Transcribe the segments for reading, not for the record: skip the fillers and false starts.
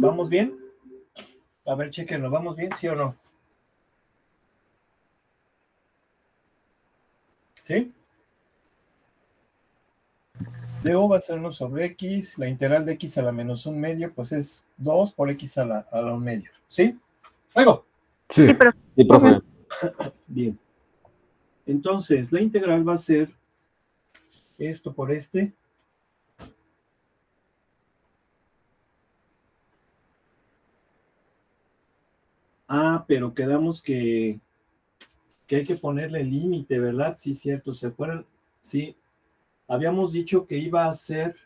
¿Vamos bien? A ver, chequenlo, ¿vamos bien, sí o no? ¿Sí? Luego va a ser 1 sobre x, la integral de x a la menos 1/2, pues es 2 por x a la 1/2. ¿Sí? ¿Luego? Sí, profe. Bien. Entonces, la integral va a ser esto por este. Ah, pero quedamos que hay que ponerle límite, ¿verdad? Sí, cierto, ¿se acuerdan? Sí, habíamos dicho que iba a ser,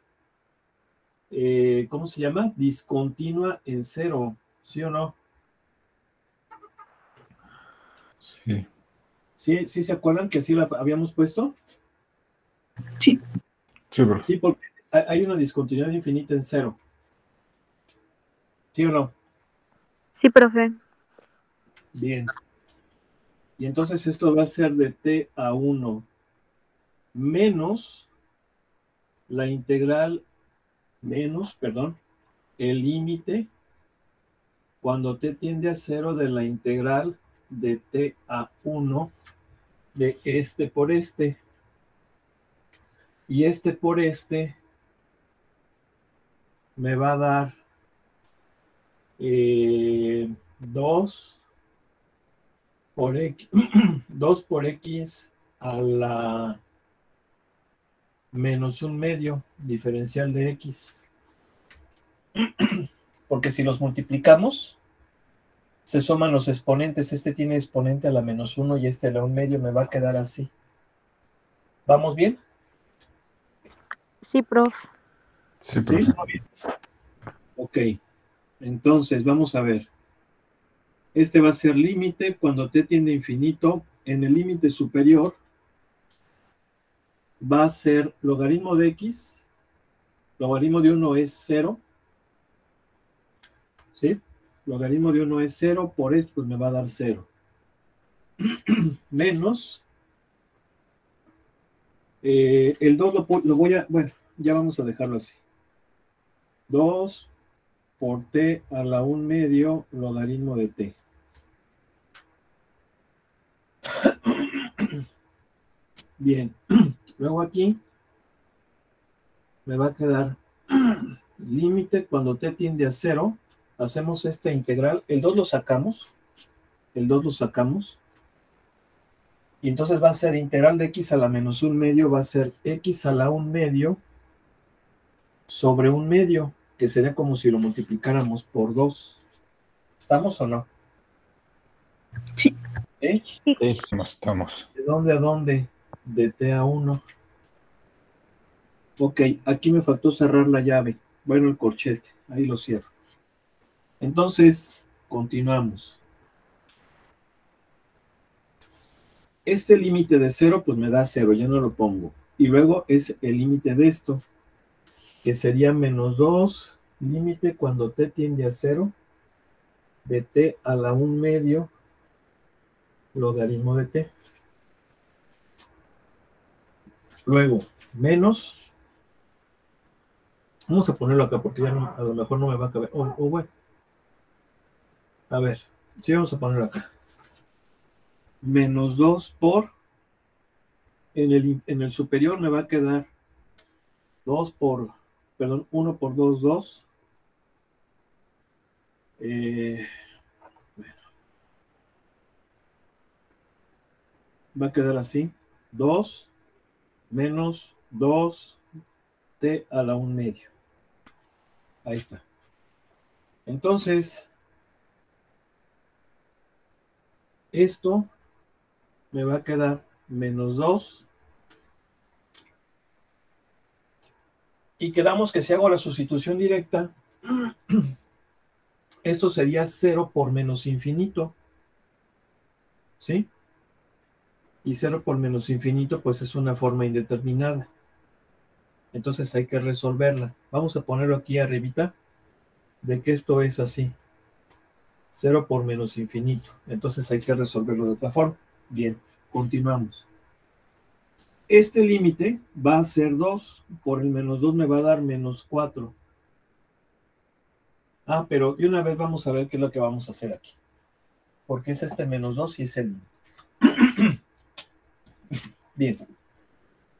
¿cómo se llama? Discontinua en 0, ¿sí o no? Sí. ¿Sí, sí se acuerdan que así la habíamos puesto? Sí. Sí, profe. Sí, porque hay una discontinuidad infinita en 0. ¿Sí o no? Sí, profe. Bien. Y entonces esto va a ser de t a 1 menos la integral, perdón, el límite cuando t tiende a 0 de la integral de t a 1 de este por este. Y este por este me va a dar 2 por x, 2 por x a la menos 1/2 diferencial de x. Porque si los multiplicamos, se suman los exponentes. Este tiene exponente a la menos 1 y este a la 1/2, me va a quedar así. ¿Vamos bien? Sí, profe. Sí, profe. ¿Sí? Ok. Entonces, vamos a ver. Este va a ser límite cuando t tiende a infinito. En el límite superior va a ser logaritmo de x. Logaritmo de 1 es 0. ¿Sí? Logaritmo de 1 es 0. Por esto pues me va a dar 0. Menos. El 2 lo voy a... Bueno, ya vamos a dejarlo así. 2 por t a la 1/2 logaritmo de t. Bien. Luego aquí me va a quedar límite cuando t tiende a 0. Hacemos esta integral. El 2 lo sacamos. El 2 lo sacamos. Y entonces va a ser integral de x a la menos 1/2. Va a ser x a la 1/2 sobre 1/2. Que sería como si lo multiplicáramos por 2. ¿Estamos o no? Sí. ¿Eh? Sí, estamos. ¿De dónde a dónde? De t a 1. Ok, aquí me faltó cerrar la llave. Bueno, el corchete. Ahí lo cierro. Entonces, continuamos. Este límite de 0, pues me da 0, ya no lo pongo. Y luego es el límite de esto, que sería menos 2, límite cuando t tiende a 0, de t a la 1/2 logaritmo de t. Luego, menos, vamos a ponerlo acá porque ya no, a lo mejor no me va a caber. O bueno, a ver, sí vamos a ponerlo acá. Menos 2 por, en el superior me va a quedar 2 por, perdón, 1 por 2, 2. Bueno, va a quedar así. 2 menos 2 t a la 1/2. Ahí está. Entonces, esto me va a quedar menos 2. Y quedamos que si hago la sustitución directa, esto sería 0 por menos infinito. ¿Sí? Y 0 por menos infinito, pues es una forma indeterminada. Entonces hay que resolverla. Vamos a ponerlo aquí arribita, de que esto es así. 0 por menos infinito. Entonces hay que resolverlo de otra forma. Bien, continuamos. Este límite va a ser 2. Por el menos 2 me va a dar menos 4. Ah, pero de una vez vamos a ver qué es lo que vamos a hacer aquí. Porque es este menos 2 y es el límite. Bien.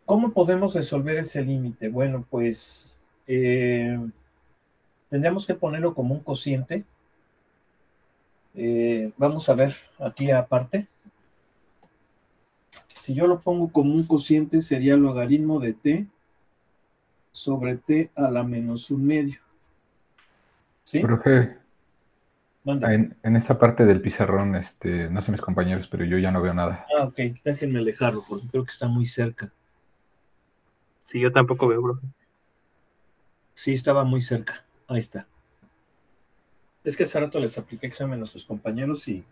¿Cómo podemos resolver ese límite? Bueno, pues tendríamos que ponerlo como un cociente. Vamos a ver aquí aparte. Si yo lo pongo como un cociente, sería el logaritmo de t sobre t a la menos un medio. ¿Sí? Profe, Mande. en esa parte del pizarrón, no sé mis compañeros, pero yo ya no veo nada. Ah, ok. Déjenme alejarlo porque creo que está muy cerca. Sí, yo tampoco veo, profe. Sí, estaba muy cerca. Ahí está. Es que hace rato les apliqué examen a sus compañeros y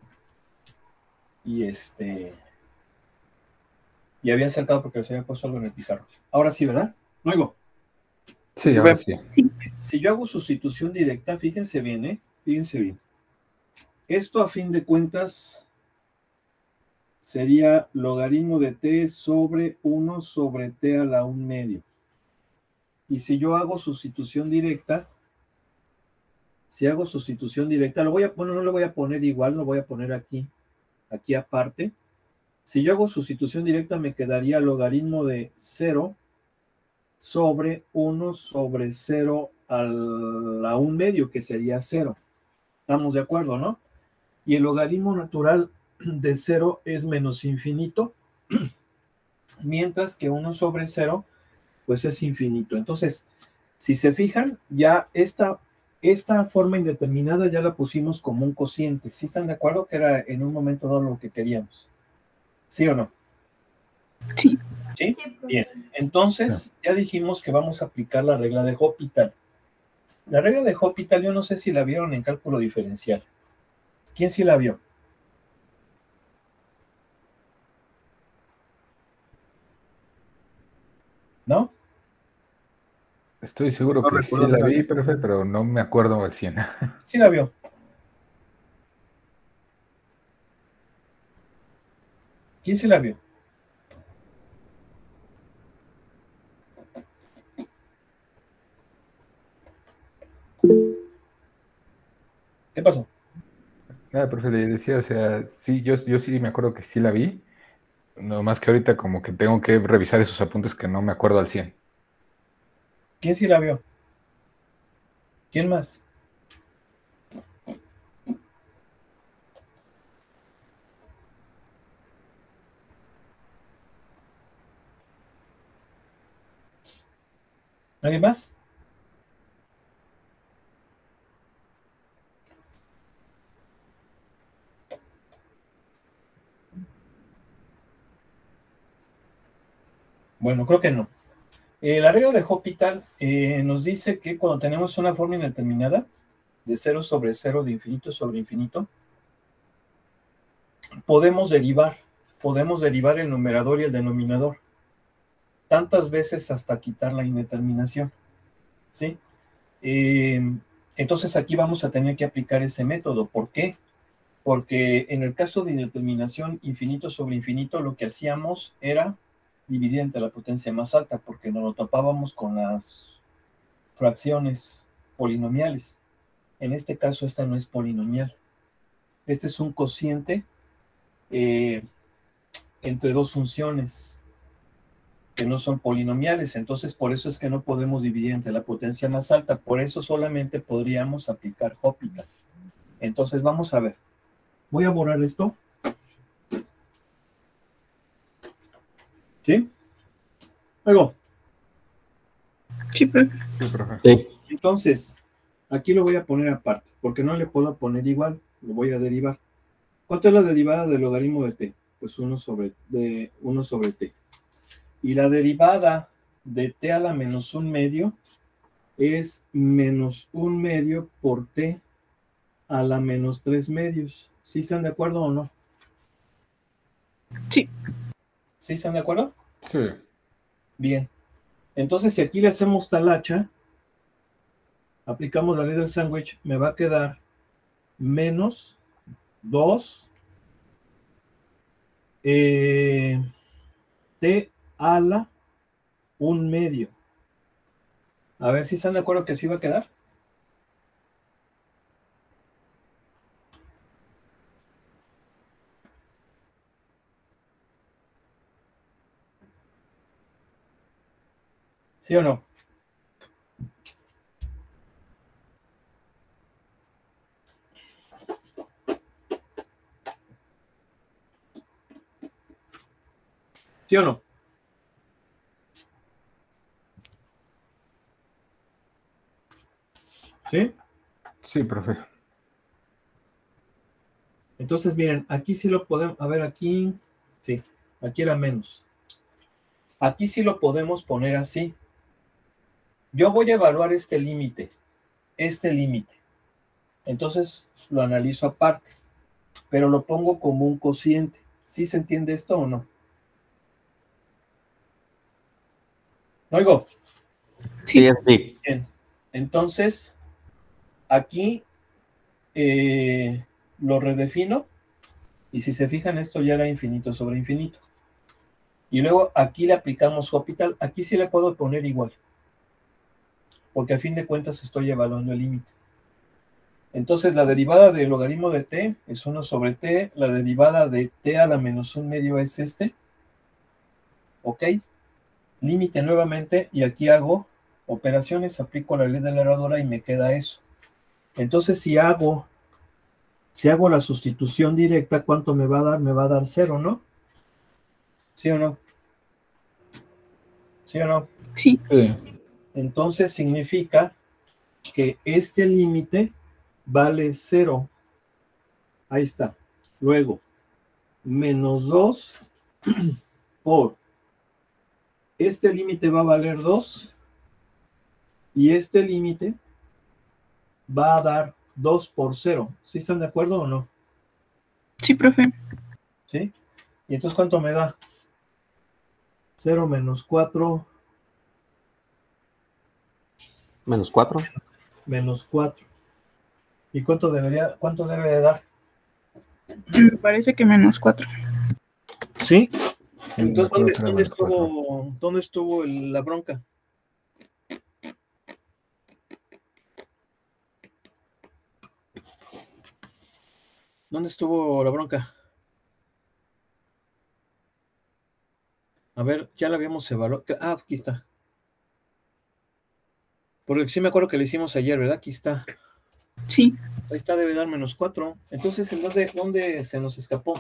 y había acercado porque les había puesto algo en el pizarro. Ahora sí, ¿verdad? Luego, Sí, ahora sí. si yo hago sustitución directa, fíjense bien, ¿eh? Fíjense bien. Esto a fin de cuentas sería logaritmo de t sobre 1 sobre t a la 1 medio. Y si yo hago sustitución directa, lo voy a poner, no lo voy a poner igual, lo voy a poner aquí aparte. Si yo hago sustitución directa, me quedaría logaritmo de 0 sobre 1 sobre 0 a la 1 medio, que sería 0. ¿Estamos de acuerdo, no? Y el logaritmo natural de 0 es menos infinito, mientras que 1 sobre 0, pues es infinito. Entonces, si se fijan, ya esta forma indeterminada ya la pusimos como un cociente. ¿Sí están de acuerdo que era en un momento dado lo que queríamos? ¿Sí o no? Sí. ¿Sí? Bien. Entonces, ya dijimos que vamos a aplicar la regla de Hospital. La regla de Hospital, yo no sé si la vieron en cálculo diferencial. ¿Quién sí la vio? ¿No? Estoy seguro No que sí recuerdo la haberla vi, visto. profe, pero no me acuerdo al 100. Sí la vio. ¿Quién sí la vio? ¿Qué pasó? Nada, profe, le decía, o sea, sí, yo sí me acuerdo que sí la vi, no más que ahorita como que tengo que revisar esos apuntes que no me acuerdo al 100. ¿Quién sí la vio? ¿Quién más? ¿Nadie más? Bueno, creo que no. La regla de Hospital nos dice que cuando tenemos una forma indeterminada de 0 sobre 0, de infinito sobre infinito, podemos derivar el numerador y el denominador tantas veces hasta quitar la indeterminación, ¿sí? Entonces aquí vamos a tener que aplicar ese método. ¿Por qué? Porque en el caso de indeterminación infinito sobre infinito, lo que hacíamos era dividir entre la potencia más alta, porque nos lo topábamos con las fracciones polinomiales. En este caso, esta no es polinomial. Este es un cociente entre dos funciones que no son polinomiales. Entonces, por eso es que no podemos dividir entre la potencia más alta. Por eso solamente podríamos aplicar Hospital. Entonces, vamos a ver. Voy a borrar esto. ¿Sí? Luego. Sí, profe. Sí, profe. Sí. Entonces, aquí lo voy a poner aparte, porque no le puedo poner igual, lo voy a derivar. ¿Cuánto es la derivada del logaritmo de t? Pues 1 sobre t. Y la derivada de t a la menos 1 medio es menos 1 medio por t a la menos 3 medios. ¿Sí están de acuerdo o no? Sí. ¿Sí están de acuerdo? Sí. Bien. Entonces, si aquí le hacemos talacha, aplicamos la ley del sándwich, me va a quedar menos 2 t a la 1 medio. A ver si están de acuerdo que así va a quedar. ¿Sí o no? ¿Sí o no? ¿Sí? Sí, profe. Entonces, miren, aquí sí lo podemos, a ver, aquí, sí, aquí era menos. Aquí sí lo podemos poner así. Yo voy a evaluar este límite. Entonces, lo analizo aparte, pero lo pongo como un cociente. ¿Sí se entiende esto o no? Oigo. Sí. Sí. Bien. Entonces, aquí lo redefino, y si se fijan, esto ya era infinito sobre infinito. Y luego aquí le aplicamos Hospital. Aquí sí le puedo poner igual, porque a fin de cuentas estoy evaluando el límite. Entonces, la derivada del logaritmo de t es 1 sobre t. La derivada de t a la menos 1 medio es este. ¿Ok? Límite nuevamente, y aquí hago operaciones, aplico la ley de la herradura y me queda eso. Entonces, si hago la sustitución directa, ¿cuánto me va a dar? Me va a dar 0, ¿no? ¿Sí o no? ¿Sí o no? Sí. Sí. Entonces significa que este límite vale 0. Ahí está. Luego, menos 2 por este límite va a valer 2 y este límite va a dar 2 por 0. ¿Sí están de acuerdo o no? Sí, profe. ¿Sí? ¿Y entonces cuánto me da? 0 menos 4 Menos 4. menos 4. ¿Y cuánto debe de dar? Me parece que -4. ¿Sí? Sí, me Entonces, acuerdo que era menos 4. ¿dónde estuvo la bronca? ¿Dónde estuvo la bronca? A ver, ya la habíamos evaluado. Ah, aquí está. Porque sí me acuerdo que le hicimos ayer, ¿verdad? Aquí está. Sí. Ahí está, debe dar -4. Entonces, ¿en dónde se nos escapó?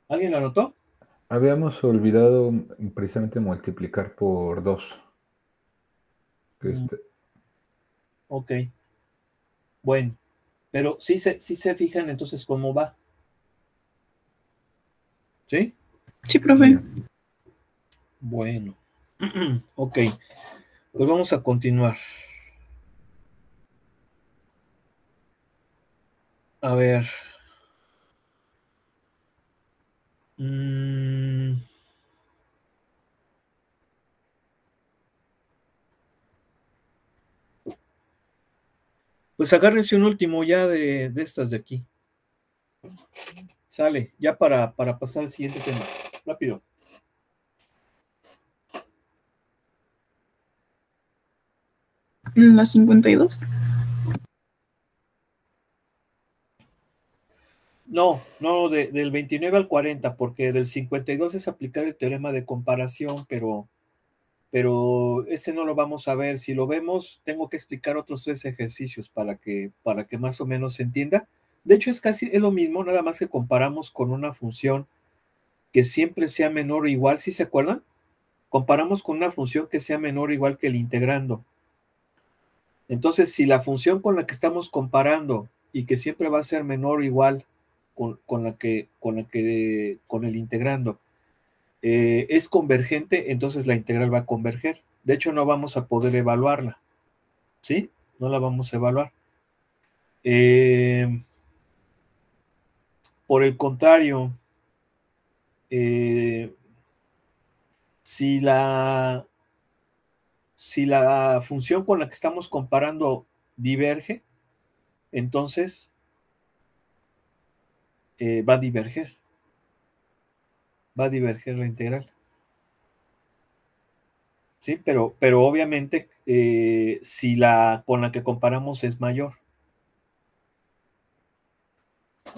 ¿Alguien lo anotó? Habíamos olvidado precisamente multiplicar por 2. Ok. Bueno. Pero sí se fijan entonces cómo va. ¿Sí? Sí, profe. Bueno. Ok. Pues vamos a continuar. A ver. Pues agárrense un último ya de estas de aquí. Sale, ya para pasar al siguiente tema. Rápido. La 52. No, del 29 al 40, porque del 52 es aplicar el teorema de comparación, pero ese no lo vamos a ver. Si lo vemos, tengo que explicar otros 3 ejercicios para que más o menos se entienda. De hecho, es lo mismo, nada más que comparamos con una función que siempre sea menor o igual, ¿sí se acuerdan? Comparamos con una función que sea menor o igual que el integrando. Entonces, si la función con la que estamos comparando y que siempre va a ser menor o igual con el integrando, es convergente, entonces la integral va a converger. De hecho, no vamos a poder evaluarla. ¿Sí? No la vamos a evaluar. Por el contrario, si la función con la que estamos comparando diverge, entonces va a diverger. Va a diverger la integral. Sí, pero obviamente si la con la que comparamos es mayor.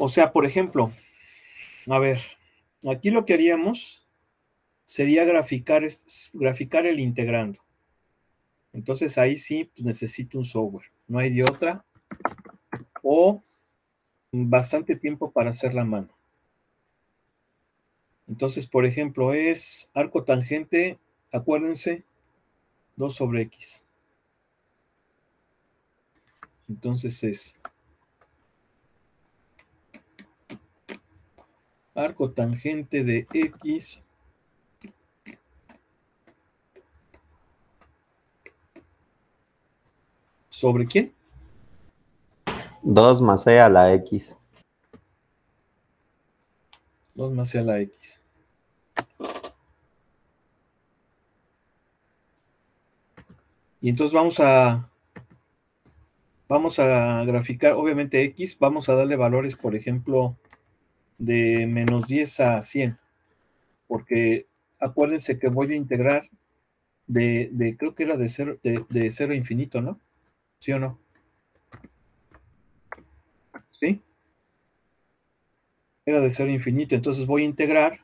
O sea, por ejemplo, a ver, aquí lo que haríamos sería graficar el integrando. Entonces ahí sí pues, necesito un software. No hay de otra. O bastante tiempo para hacer la mano. Entonces, por ejemplo, es arco tangente, acuérdense, 2 sobre X. Entonces es arco tangente de X ¿sobre quién? 2 más E a la X. 2 más C a la X. Y entonces vamos a graficar, obviamente X, vamos a darle valores, por ejemplo, de menos 10 a 100. Porque acuérdense que voy a integrar creo que era de 0 a infinito, ¿no? ¿Sí o no? ¿Sí? Era de 0 a infinito, entonces voy a integrar,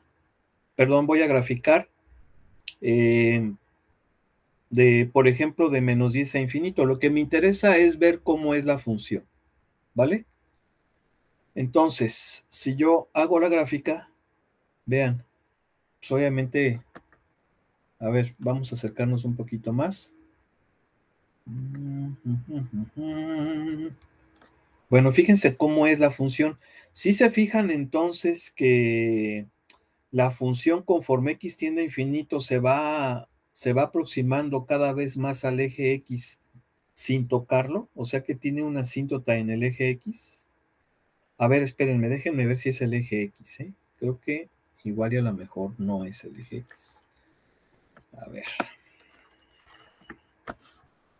perdón, voy a graficar por ejemplo, de menos 10 a infinito. Lo que me interesa es ver cómo es la función, ¿vale? Entonces, si yo hago la gráfica, vean, pues obviamente, a ver, vamos a acercarnos un poquito más. Bueno, fíjense cómo es la función. Si se fijan entonces que la función conforme x tiende a infinito se va aproximando cada vez más al eje x sin tocarlo, o sea que tiene una asíntota en el eje x. A ver, espérenme, déjenme ver si es el eje x, ¿eh? Creo que igual y a lo mejor no es el eje x. A ver.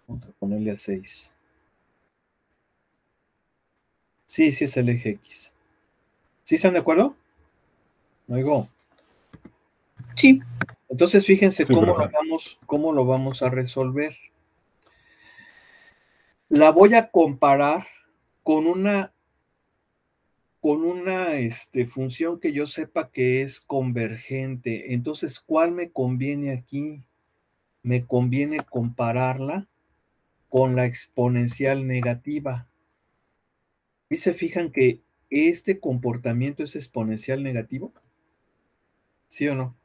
Vamos a ponerle a 6. Sí, sí es el eje x. ¿Sí están de acuerdo? Oigo. Sí. Entonces, fíjense Sí, profe. cómo lo vamos a resolver. La voy a comparar con una función que yo sepa que es convergente. Entonces, ¿cuál me conviene aquí? Me conviene compararla con la exponencial negativa. ¿Y se fijan que este comportamiento es exponencial negativo? ¿Sí o no?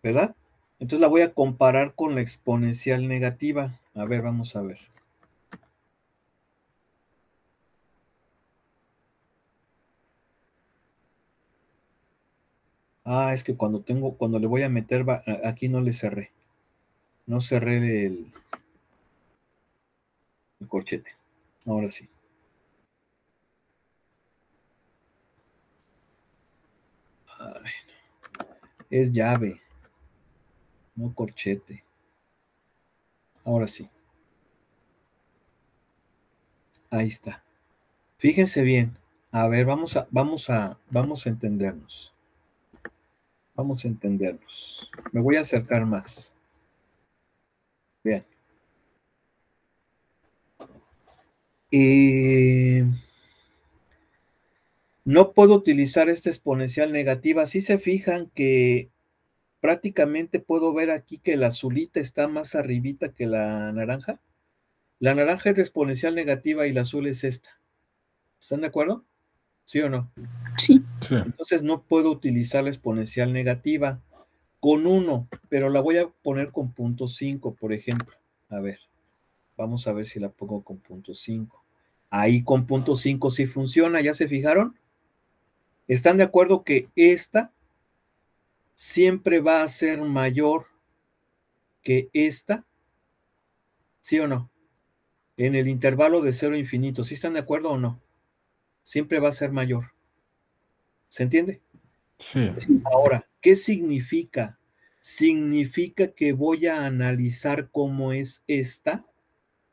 ¿Verdad? Entonces la voy a comparar con la exponencial negativa. A ver, vamos a ver. Ah, es que cuando le voy a meter, aquí no le cerré. No cerré el corchete. Ahora sí. Ay, es llave, no corchete. Ahora sí. Ahí está. Fíjense bien. A ver, vamos a entendernos. Vamos a entendernos. Me voy a acercar más. Bien. No puedo utilizar esta exponencial negativa. Si se fijan que prácticamente puedo ver aquí que la azulita está más arribita que la naranja. La naranja es de exponencial negativa y la azul es esta. ¿Están de acuerdo? ¿Sí o no? Sí. Sí. Entonces no puedo utilizar la exponencial negativa con 1, pero la voy a poner con 0.5, por ejemplo. A ver, vamos a ver si la pongo con 0.5. Ahí con 0.5 sí funciona, ¿ya se fijaron? ¿Están de acuerdo que esta siempre va a ser mayor que esta? ¿Sí o no? En el intervalo de 0 a infinito, ¿sí están de acuerdo o no? Siempre va a ser mayor. ¿Se entiende? Sí. Ahora, ¿qué significa? Significa que voy a analizar cómo es esta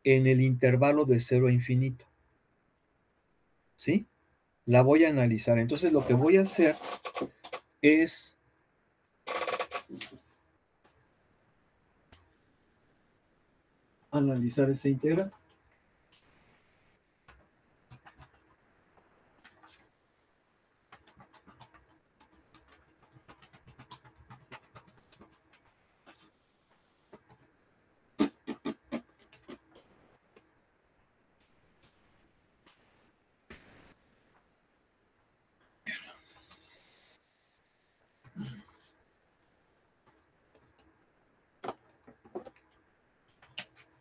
en el intervalo de 0 a infinito. ¿Sí? La voy a analizar. Entonces lo que voy a hacer es analizar esa integral.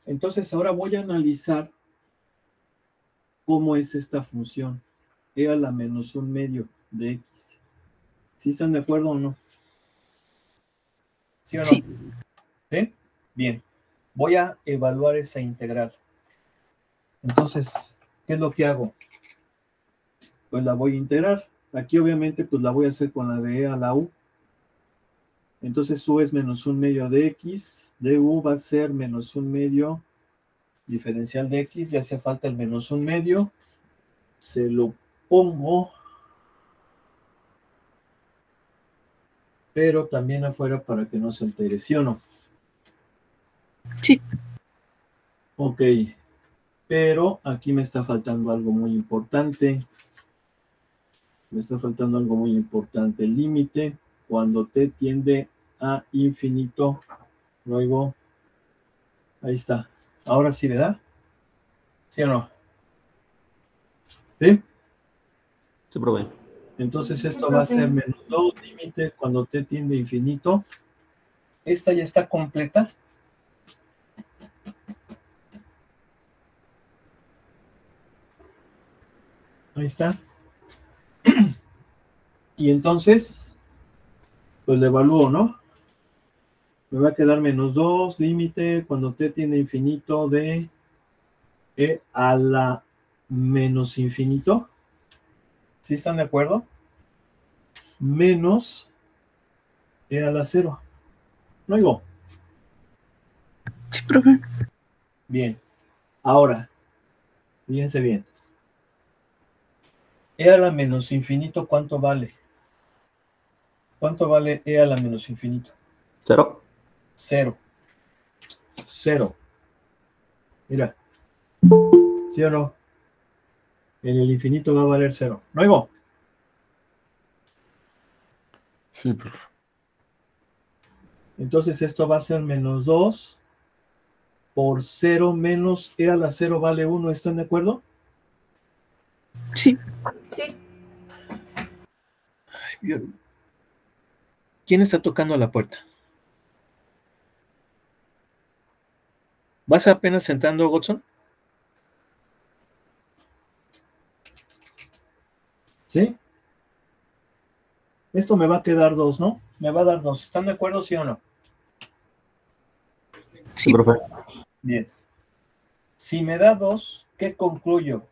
Entonces ahora voy a analizar cómo es esta función. E a la menos un medio de x. ¿Sí están de acuerdo o no? ¿Sí o no? Sí. ¿Sí? Bien. Voy a evaluar esa integral. Entonces, ¿qué es lo que hago? Pues la voy a integrar. Aquí obviamente pues la voy a hacer con la de e a la u. Entonces u es menos un medio de x. De u va a ser menos un medio diferencial de x. Le hace falta el menos un medio. Se lo pongo. Pero también afuera para que no se altere, ¿sí o no? Sí. Ok. Pero aquí me está faltando algo muy importante. Me está faltando algo muy importante. El límite cuando t tiende a infinito. Luego, ahí está. Ahora sí, ¿verdad? ¿Sí o no? ¿Sí? Sí, profe. Entonces esto va a ser menos 2 límite cuando t tiende a infinito. Esta ya está completa. Ahí está. Y entonces, pues le evalúo, ¿no? Me va a quedar menos 2 límite cuando t tiende a infinito de e a la menos infinito. ¿Sí están de acuerdo? Menos e a la 0. ¿No oigo? Sí, profe. Bien. Ahora, fíjense bien. E a la menos infinito, ¿cuánto vale? ¿Cuánto vale e a la menos infinito? 0. 0. 0. Mira. ¿Sí o no? En el infinito va a valer 0. ¿No oigo? Sí, profe. Entonces esto va a ser menos 2 por 0 menos e a la 0 vale 1. ¿Están de acuerdo? Sí. ¿Quién está tocando la puerta? ¿Vas apenas entrando, Godson? ¿Sí? Esto me va a quedar 2, ¿no? Me va a dar 2. ¿Están de acuerdo, sí o no? Sí, Sí. profe. Bien. Si me da 2, ¿qué concluyo?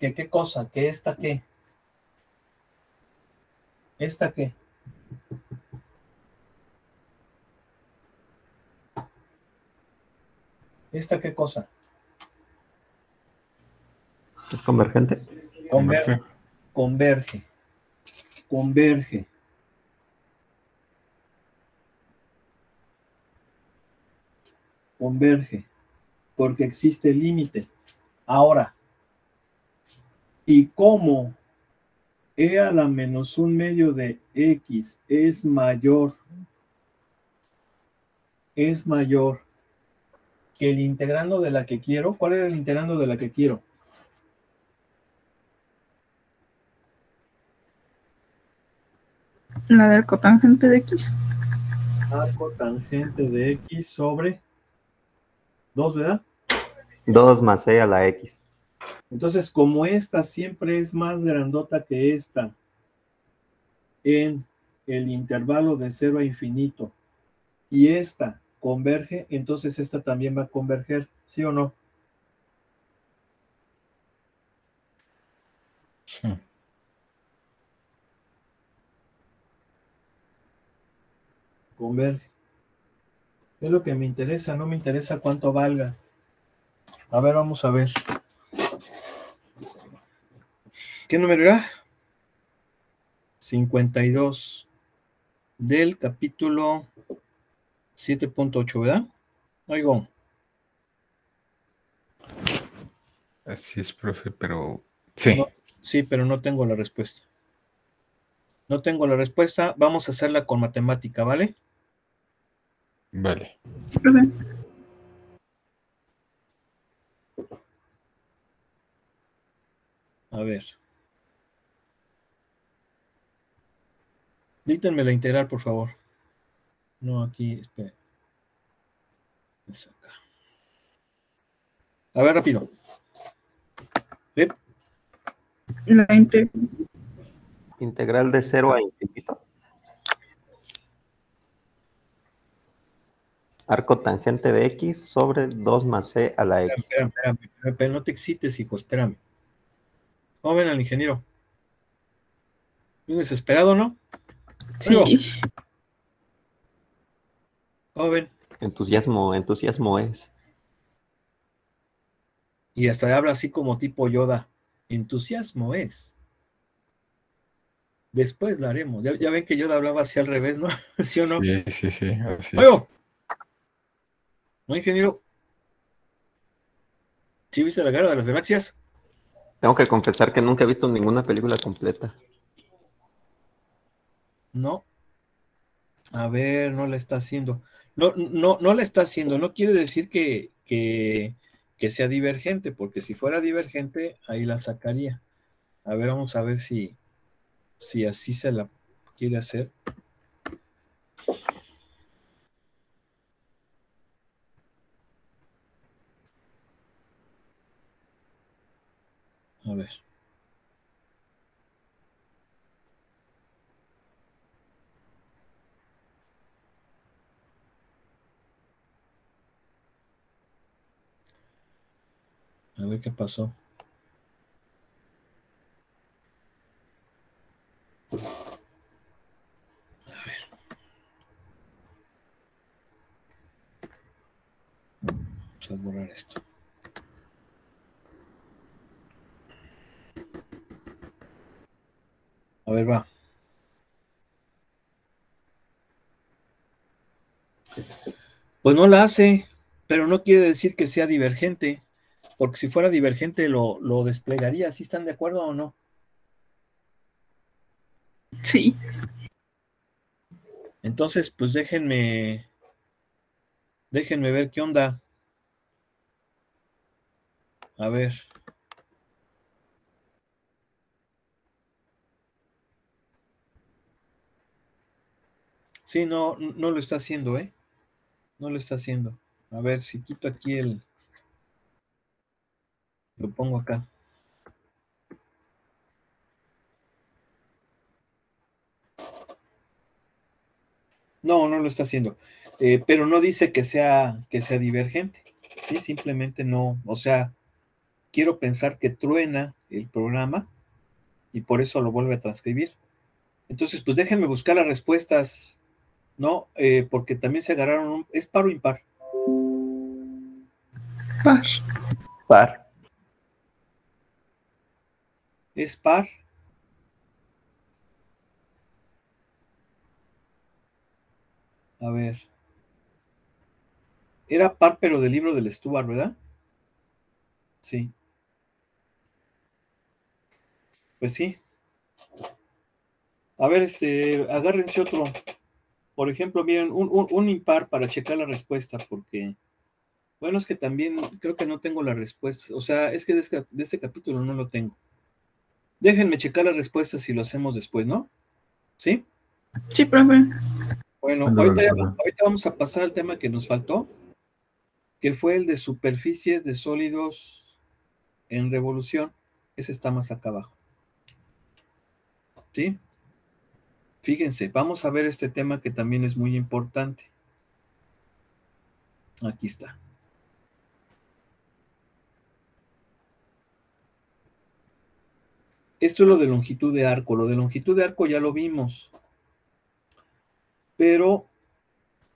¿Que qué cosa? ¿Que esta qué? ¿Esta qué? ¿Esta qué cosa? ¿Es convergente? Converge. Converge. Converge. Converge. Porque existe límite. Ahora, ¿y cómo e a la menos un medio de x es mayor que el integrando de la que quiero? ¿Cuál era el integrando de la que quiero? La del cotangente de X. Arco tangente de x sobre 2, ¿verdad? 2 más e a la x. Entonces, como esta siempre es más grandota que esta en el intervalo de 0 a infinito y esta converge, entonces esta también va a converger, ¿sí o no? Sí. Converge. Es lo que me interesa, no me interesa cuánto valga. A ver, vamos a ver. ¿Qué número era? 52 del capítulo 7.8, ¿verdad? Oigo. Así es, profe, pero sí. No, sí, pero no tengo la respuesta. No tengo la respuesta. Vamos a hacerla con matemática, ¿vale? Vale. Profe. A ver. Díctenme la integral, por favor. No, aquí, espera. Es acá. A ver, rápido. La Integral de 0 a infinito. Arco tangente de x sobre 2 más c a la x. Espérame, no te excites, hijo, espérame. ¿Cómo ven al ingeniero? Bien desesperado, ¿no? Sí. ¿Cómo ven? Entusiasmo es. Y hasta habla así como tipo Yoda. Entusiasmo es. Después lo haremos. Ya ven que Yoda hablaba así al revés, ¿no? ¿Sí o no? Sí, así es. ¡Oigo! ¿No, ingeniero? ¿Sí viste la guerra de las galaxias? Tengo que confesar que nunca he visto ninguna película completa. No. A ver, no la está haciendo. No la está haciendo. No quiere decir que sea divergente, porque si fuera divergente, ahí la sacaría. A ver, vamos a ver si así se la quiere hacer. A ver. A ver qué pasó. A ver. Vamos a borrar esto. A ver, va. Pues no la hace, pero no quiere decir que sea divergente, porque si fuera divergente lo desplegaría. ¿Sí están de acuerdo o no? Sí. Entonces, pues déjenme ver qué onda. A ver. Sí, no lo está haciendo, ¿eh? No lo está haciendo. A ver, si quito aquí lo pongo acá. No lo está haciendo. Pero no dice que sea divergente. Sí, simplemente no. O sea, quiero pensar que truena el programa y por eso lo vuelve a transcribir. Entonces, pues déjenme buscar las respuestas, ¿no? Porque también se agarraron ¿es par o impar? Par. Par. ¿Es par? A ver. Era par, pero del libro del Stuart, ¿verdad? Sí. Pues sí. A ver, agárrense otro. Por ejemplo, miren, un impar para checar la respuesta, porque, bueno, es que también creo que no tengo la respuesta. O sea, es que de este capítulo no lo tengo. Déjenme checar las respuestas si lo hacemos después, ¿no? ¿Sí? Sí, profe. Bueno, ahorita vamos a pasar al tema que nos faltó, que fue el de superficies de sólidos en revolución. Ese está más acá abajo. ¿Sí? Fíjense, vamos a ver este tema que también es muy importante. Aquí está. Esto es lo de longitud de arco. Lo de longitud de arco ya lo vimos. Pero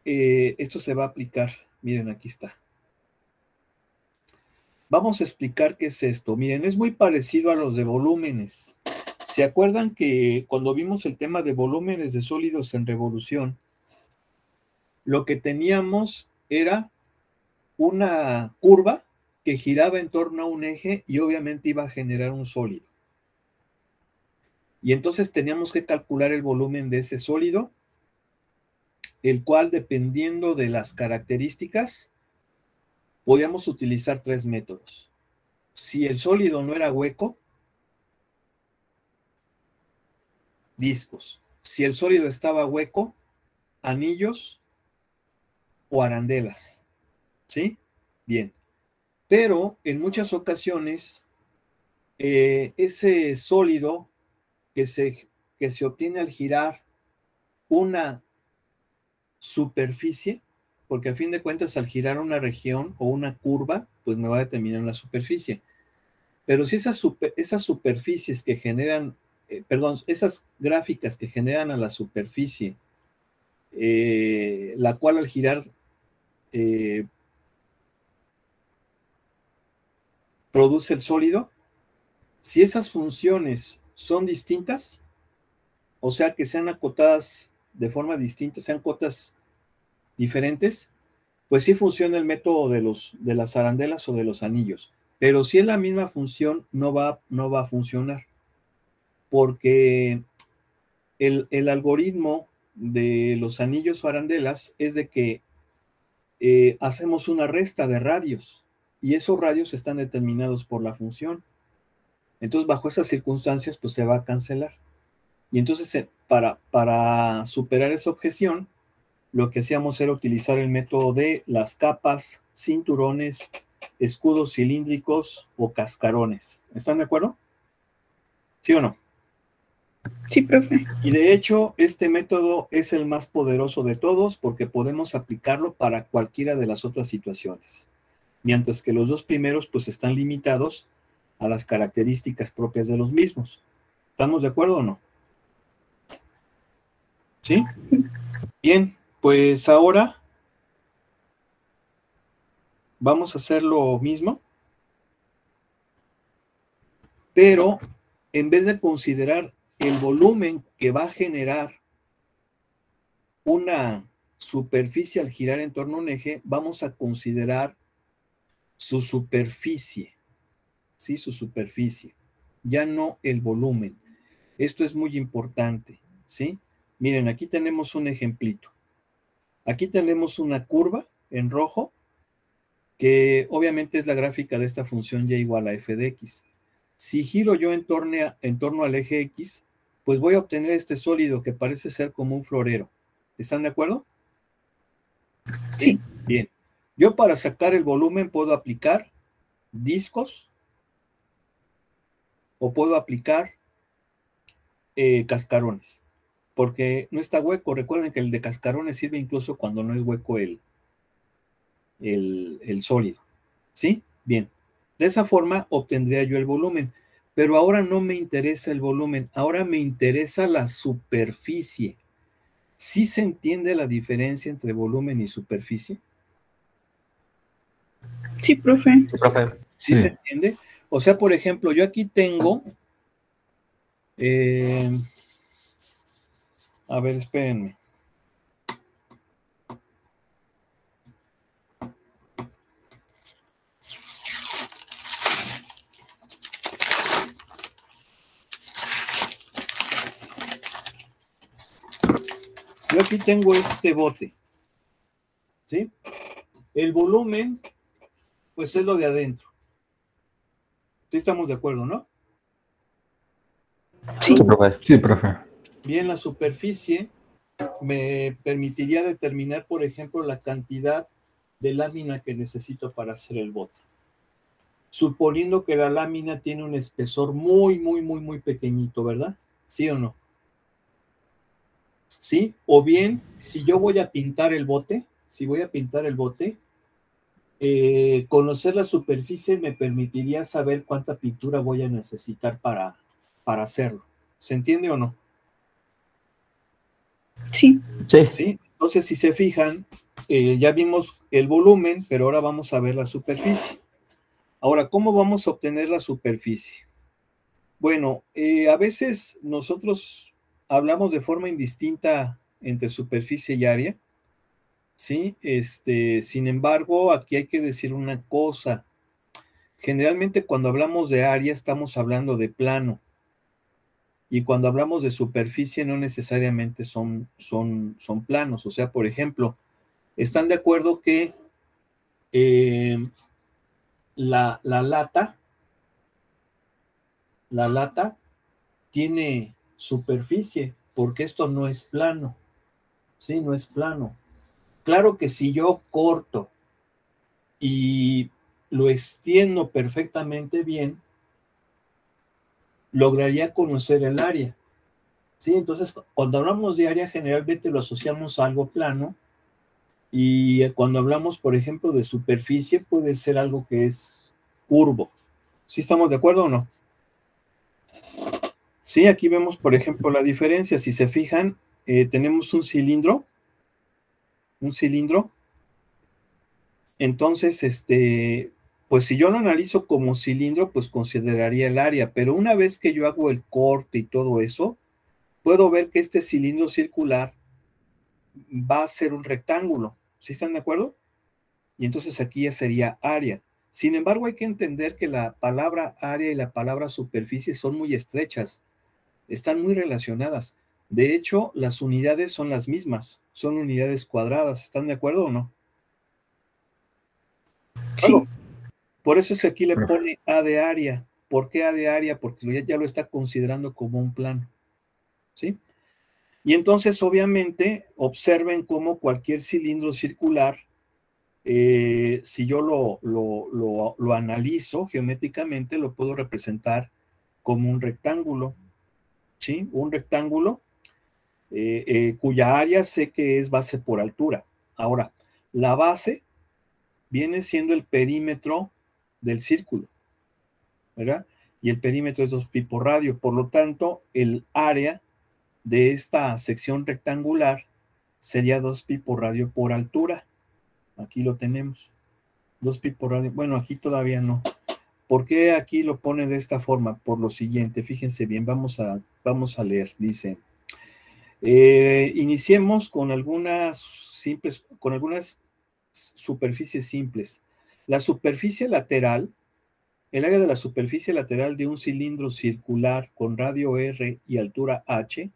esto se va a aplicar. Miren, aquí está. Vamos a explicar qué es esto. Miren, es muy parecido a los de volúmenes. ¿Se acuerdan que cuando vimos el tema de volúmenes de sólidos en revolución, lo que teníamos era una curva que giraba en torno a un eje y obviamente iba a generar un sólido? Y entonces teníamos que calcular el volumen de ese sólido, el cual, dependiendo de las características, podíamos utilizar 3 métodos. Si el sólido no era hueco, discos. Si el sólido estaba hueco, anillos o arandelas. ¿Sí? Bien. Pero en muchas ocasiones, ese sólido que se obtiene al girar una superficie, porque a fin de cuentas al girar una región o una curva, pues me va a determinar una superficie. Pero si esas superficies que generan, esas gráficas que generan a la superficie, la cual al girar produce el sólido, si esas funciones son distintas, o sea que sean acotadas de forma distinta, sean cotas diferentes, pues sí funciona el método de las arandelas o de los anillos. Pero si es la misma función, no va a funcionar, porque el algoritmo de los anillos o arandelas es de que hacemos una resta de radios, y esos radios están determinados por la función. Entonces, bajo esas circunstancias, pues se va a cancelar. Y entonces, para superar esa objeción, lo que hacíamos era utilizar el método de las capas, cinturones, escudos cilíndricos o cascarones. ¿Están de acuerdo? ¿Sí o no? Sí, profe. Y de hecho, este método es el más poderoso de todos porque podemos aplicarlo para cualquiera de las otras situaciones. Mientras que los dos primeros, pues, están limitados a las características propias de los mismos. ¿Estamos de acuerdo o no? ¿Sí? Bien, pues ahora vamos a hacer lo mismo, pero en vez de considerar el volumen que va a generar una superficie al girar en torno a un eje, vamos a considerar su superficie, ¿sí? Su superficie, ya no el volumen. Esto es muy importante, ¿sí? Miren, aquí tenemos un ejemplito. Aquí tenemos una curva en rojo, que obviamente es la gráfica de esta función y igual a f de x. Si giro yo en torno al eje x, pues voy a obtener este sólido que parece ser como un florero. ¿Están de acuerdo? Sí. Bien. Yo para sacar el volumen puedo aplicar discos o puedo aplicar cascarones, porque no está hueco. Recuerden que el de cascarones sirve incluso cuando no es hueco el sólido. ¿Sí? Bien. De esa forma obtendría yo el volumen. Pero ahora no me interesa el volumen, ahora me interesa la superficie. ¿Sí se entiende la diferencia entre volumen y superficie? Sí, profe. Sí, profe. ¿Sí se entiende? O sea, por ejemplo, yo aquí tengo... a ver, espérenme. Yo aquí tengo este bote, ¿sí? El volumen, pues es lo de adentro. ¿Sí estamos de acuerdo, no? Sí. Sí, profe. Sí, profe. Bien, la superficie me permitiría determinar, por ejemplo, la cantidad de lámina que necesito para hacer el bote. Suponiendo que la lámina tiene un espesor muy, muy, muy, muy pequeñito, ¿verdad? ¿Sí o no? ¿Sí? O bien, si yo voy a pintar el bote, conocer la superficie me permitiría saber cuánta pintura voy a necesitar para hacerlo. ¿Se entiende o no? Sí. Sí. ¿Sí? Entonces, si se fijan, ya vimos el volumen, pero ahora vamos a ver la superficie. Ahora, ¿cómo vamos a obtener la superficie? Bueno, a veces nosotros hablamos de forma indistinta entre superficie y área, ¿sí? Sin embargo, aquí hay que decir una cosa. Generalmente cuando hablamos de área estamos hablando de plano. Y cuando hablamos de superficie no necesariamente son planos. O sea, por ejemplo, ¿están de acuerdo que la lata tiene superficie? Porque esto no es plano. Sí, no es plano. Claro que si yo corto y lo extiendo perfectamente bien, lograría conocer el área. ¿Sí? Entonces, cuando hablamos de área, generalmente lo asociamos a algo plano, y cuando hablamos, por ejemplo, de superficie, puede ser algo que es curvo. ¿Sí estamos de acuerdo o no? Sí, aquí vemos, por ejemplo, la diferencia. Si se fijan, tenemos un cilindro. Entonces, pues si yo lo analizo como cilindro, pues consideraría el área, pero una vez que yo hago el corte y todo eso, puedo ver que este cilindro circular va a ser un rectángulo. ¿Sí están de acuerdo? Y entonces aquí ya sería área. Sin embargo, hay que entender que la palabra área y la palabra superficie son muy estrechas, están muy relacionadas. De hecho, las unidades son las mismas, son unidades cuadradas. ¿Están de acuerdo o no? Sí. Bueno, por eso es que aquí le pone A de área. ¿Por qué A de área? Porque ya lo está considerando como un plano. ¿Sí? Y entonces, obviamente, observen cómo cualquier cilindro circular, si yo lo analizo geométricamente, lo puedo representar como un rectángulo. ¿Sí? Un rectángulo cuya área sé que es base por altura. Ahora, la base viene siendo el perímetro del círculo, ¿verdad? Y el perímetro es 2pi por radio. Por lo tanto, el área de esta sección rectangular sería 2pi por radio por altura. Aquí lo tenemos. 2pi por radio. Bueno, aquí todavía no. ¿Por qué aquí lo pone de esta forma? Por lo siguiente, fíjense bien, vamos a leer. Dice, iniciemos con algunas superficies simples. La superficie lateral, el área de la superficie lateral de un cilindro circular con radio R y altura H,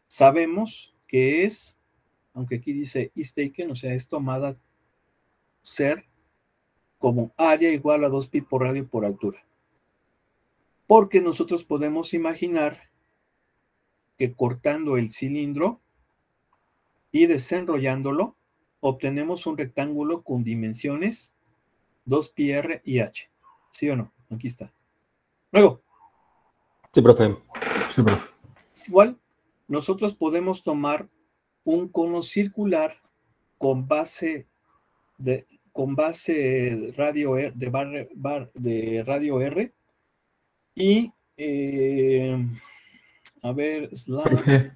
sabemos que es, aunque aquí dice is taken, o sea, es tomada ser como área igual a 2pi por radio por altura. Porque nosotros podemos imaginar que cortando el cilindro y desenrollándolo, obtenemos un rectángulo con dimensiones 2pi R y H. ¿Sí o no? Aquí está. Luego. Sí, profe. Sí, profe. Igual, nosotros podemos tomar un cono circular con base radio R, de radio R y a ver, Profe,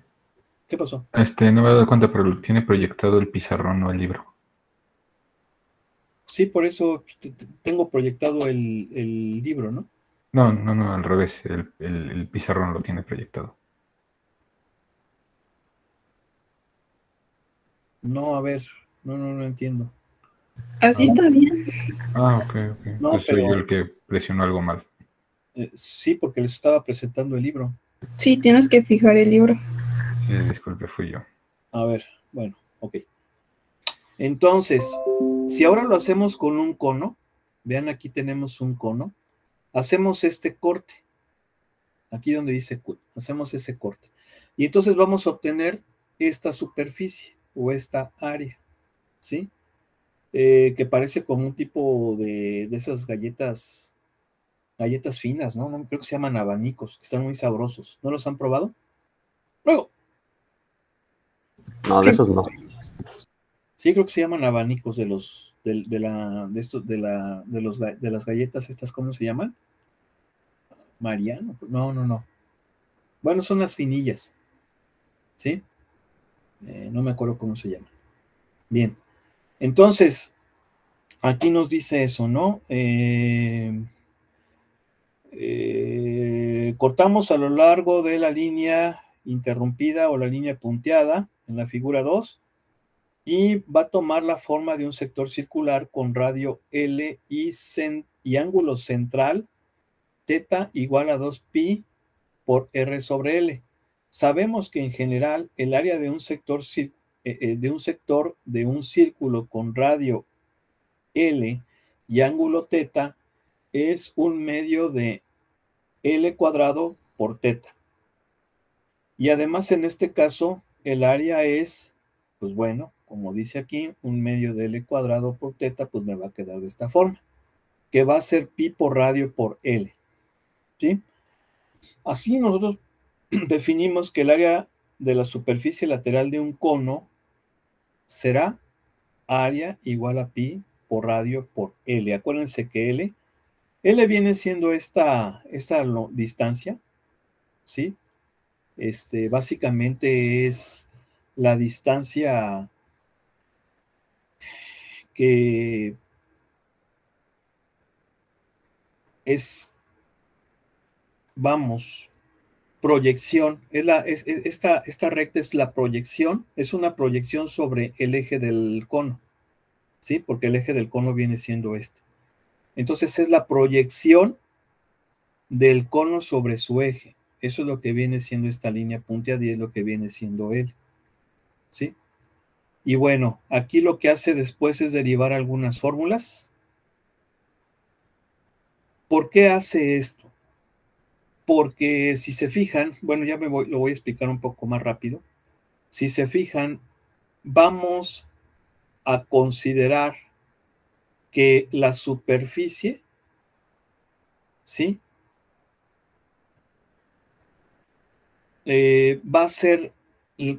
¿qué pasó? no me he dado cuenta, pero tiene proyectado el pizarrón, no el libro. Sí, por eso tengo proyectado el libro, ¿no? No, al revés. El pizarrón lo tiene proyectado. No, a ver, no entiendo. Así está bien. Ah, ok. No, Pues soy yo el que presionó algo mal. Sí, porque les estaba presentando el libro. Sí, tienes que fijar el libro. Sí, disculpe, fui yo. A ver, bueno, ok. Entonces, si ahora lo hacemos con un cono, vean, aquí tenemos un cono, hacemos este corte, aquí donde dice, hacemos ese corte, y entonces vamos a obtener esta superficie o esta área, ¿sí? Que parece como un tipo de esas galletas finas, ¿no? Creo que se llaman abanicos, que están muy sabrosos. ¿No los han probado? Luego. No, de esos no. Sí, creo que se llaman abanicos de las galletas estas, ¿cómo se llaman? Mariano. No. Bueno, son las finillas. ¿Sí? No me acuerdo cómo se llaman. Bien. Entonces, aquí nos dice eso, ¿no? Cortamos a lo largo de la línea interrumpida o la línea punteada en la figura 2 y va a tomar la forma de un sector circular con radio L y ángulo central θ igual a 2pi por R sobre L. Sabemos que en general el área de un sector de un círculo con radio L y ángulo θ es un medio de L cuadrado por θ. Y además en este caso el área es, pues bueno, como dice aquí, un medio de L cuadrado por θ, pues me va a quedar de esta forma. que va a ser pi por radio por L. ¿Sí? Así nosotros definimos que el área de la superficie lateral de un cono será área igual a pi por radio por L. Acuérdense que L viene siendo esta distancia, ¿sí? Básicamente es la distancia que es, vamos, proyección. Esta recta es la proyección, es una proyección sobre el eje del cono, ¿sí? Porque el eje del cono viene siendo este. Entonces es la proyección del cono sobre su eje. Eso es lo que viene siendo esta línea punteada y es lo que viene siendo L, ¿sí? Y bueno, aquí lo que hace después es derivar algunas fórmulas. ¿Por qué hace esto? Porque si se fijan, bueno, ya lo voy a explicar un poco más rápido. Si se fijan, vamos a considerar que la superficie, ¿sí? Va a ser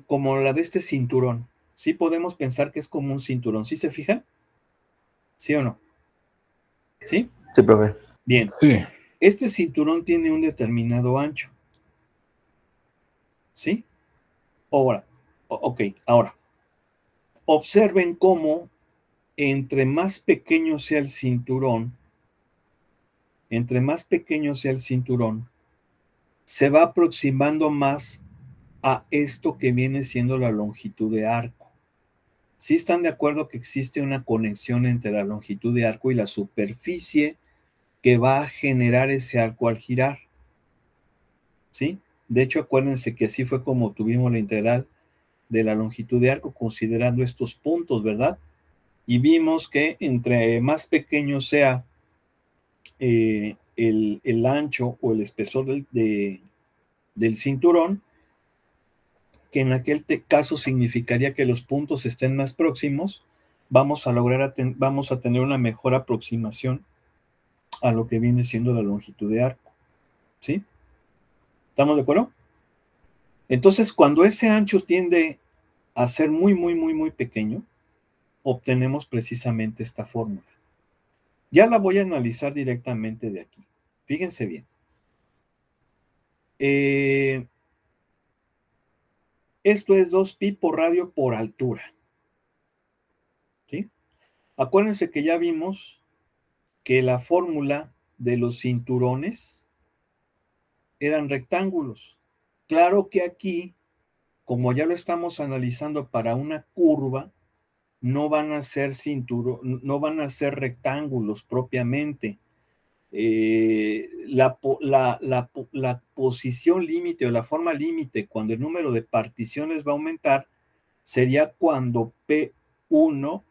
como la de este cinturón. Sí podemos pensar que es como un cinturón. ¿Sí se fijan? ¿Sí o no? ¿Sí? Sí, profe. Bien. Sí. Este cinturón tiene un determinado ancho. ¿Sí? Ahora, ahora, observen cómo entre más pequeño sea el cinturón, se va aproximando más a esto que viene siendo la longitud de arco. ¿Sí están de acuerdo que existe una conexión entre la longitud de arco y la superficie que va a generar ese arco al girar? ¿Sí? De hecho, acuérdense que así fue como tuvimos la integral de la longitud de arco considerando estos puntos, ¿verdad? Y vimos que entre más pequeño sea el ancho o el espesor del cinturón, que en aquel caso significaría que los puntos estén más próximos, vamos a tener una mejor aproximación a lo que viene siendo la longitud de arco. ¿Sí? ¿Estamos de acuerdo? Entonces, cuando ese ancho tiende a ser muy, muy, muy, muy pequeño, obtenemos precisamente esta fórmula. Ya la voy a analizar directamente de aquí. Fíjense bien. Esto es 2pi por radio por altura. ¿Sí? Acuérdense que ya vimos que la fórmula de los cinturones eran rectángulos. Claro que aquí, como ya lo estamos analizando para una curva, no van a ser rectángulos propiamente. La posición límite o la forma límite cuando el número de particiones va a aumentar sería cuando P1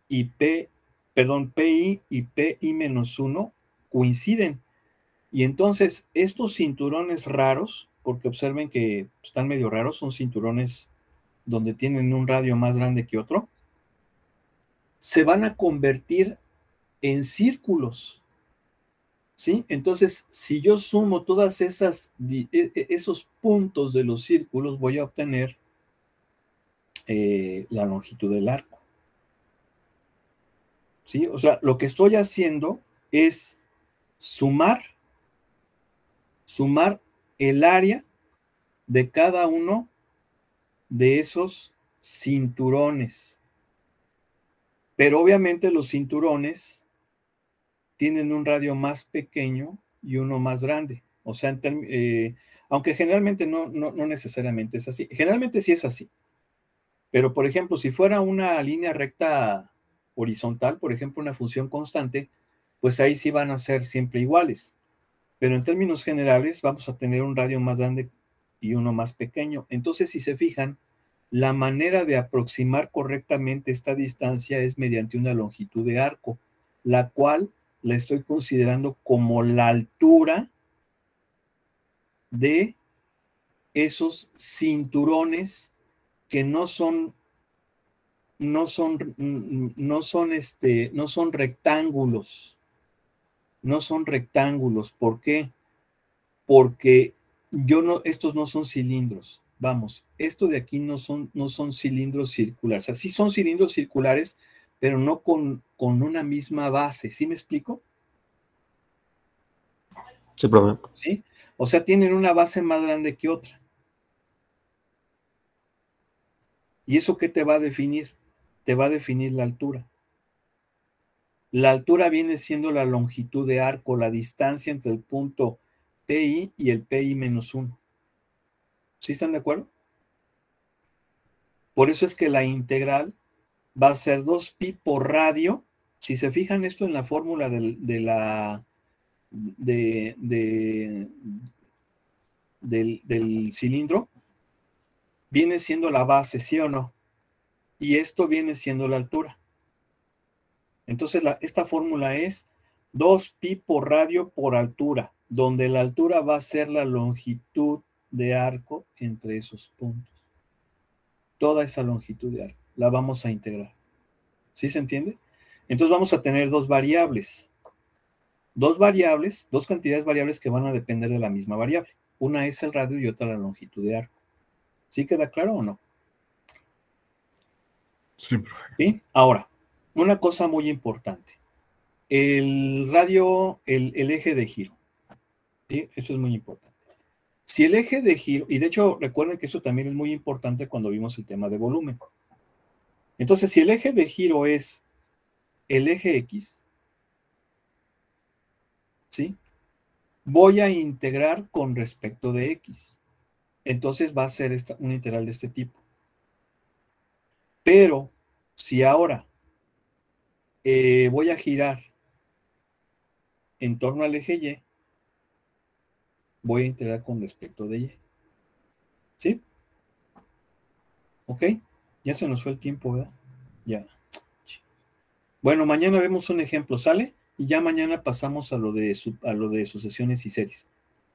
y PI y PI menos 1 coinciden. Y entonces estos cinturones raros, porque observen que están medio raros, son cinturones donde tienen un radio más grande que otro, se van a convertir en círculos. ¿Sí? Entonces, si yo sumo todas esos puntos de los círculos, voy a obtener la longitud del arco. ¿Sí? O sea, lo que estoy haciendo es sumar el área de cada uno de esos cinturones. Pero obviamente los cinturones tienen un radio más pequeño y uno más grande. O sea, aunque generalmente no necesariamente es así. Generalmente sí es así. Pero, por ejemplo, si fuera una línea recta horizontal, por ejemplo, una función constante, pues ahí sí van a ser siempre iguales. Pero en términos generales vamos a tener un radio más grande y uno más pequeño. Entonces, si se fijan, la manera de aproximar correctamente esta distancia es mediante una longitud de arco, la cual la estoy considerando como la altura de esos cinturones que no son rectángulos, no son rectángulos. ¿Por qué? Porque estos no son cilindros. Vamos, esto de aquí no son cilindros circulares. O sea, sí son cilindros circulares, pero no con una misma base. ¿Sí me explico? Sí, profe. ¿Sí? O sea, tienen una base más grande que otra. ¿Y eso qué te va a definir? Te va a definir la altura. La altura viene siendo la longitud de arco, la distancia entre el punto PI y el PI menos 1. ¿Sí están de acuerdo? Por eso es que la integral va a ser 2pi por radio. Si se fijan esto en la fórmula del cilindro, viene siendo la base, ¿sí o no? Y esto viene siendo la altura. Entonces, esta fórmula es 2pi por radio por altura, donde la altura va a ser la longitud de arco entre esos puntos. Toda esa longitud de arco la vamos a integrar. ¿Sí se entiende? Entonces vamos a tener dos variables. Dos cantidades variables que van a depender de la misma variable. Una es el radio y otra la longitud de arco. ¿Sí queda claro o no? Sí, profe. ¿Sí? Ahora, una cosa muy importante. El radio, el eje de giro. ¿Sí? Eso es muy importante. Si el eje de giro, y de hecho recuerden que eso también es muy importante cuando vimos el tema de volumen. Entonces, si el eje de giro es el eje X, ¿sí? Voy a integrar con respecto de X. Entonces va a ser un integral de este tipo. Pero, si ahora voy a girar en torno al eje Y, voy a integrar con respecto de Y. ¿Sí? ¿Ok? Ya se nos fue el tiempo, ¿verdad? Ya. Bueno, mañana vemos un ejemplo, ¿sale? Y ya mañana pasamos a lo de sucesiones y series.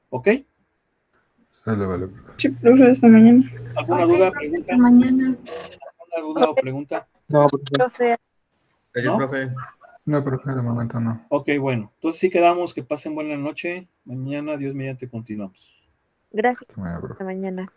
¿Ok? Sale, vale, profe. Sí, profe, hasta mañana. ¿Alguna duda, pregunta? Mañana. ¿Alguna duda o pregunta? No, profe. Profe, Gracias, ¿No? profe. No, profe, de momento no. Ok, bueno. Entonces sí quedamos, que pasen buena noche. Mañana, Dios mediante, continuamos. gracias. Bueno, profe. Hasta mañana.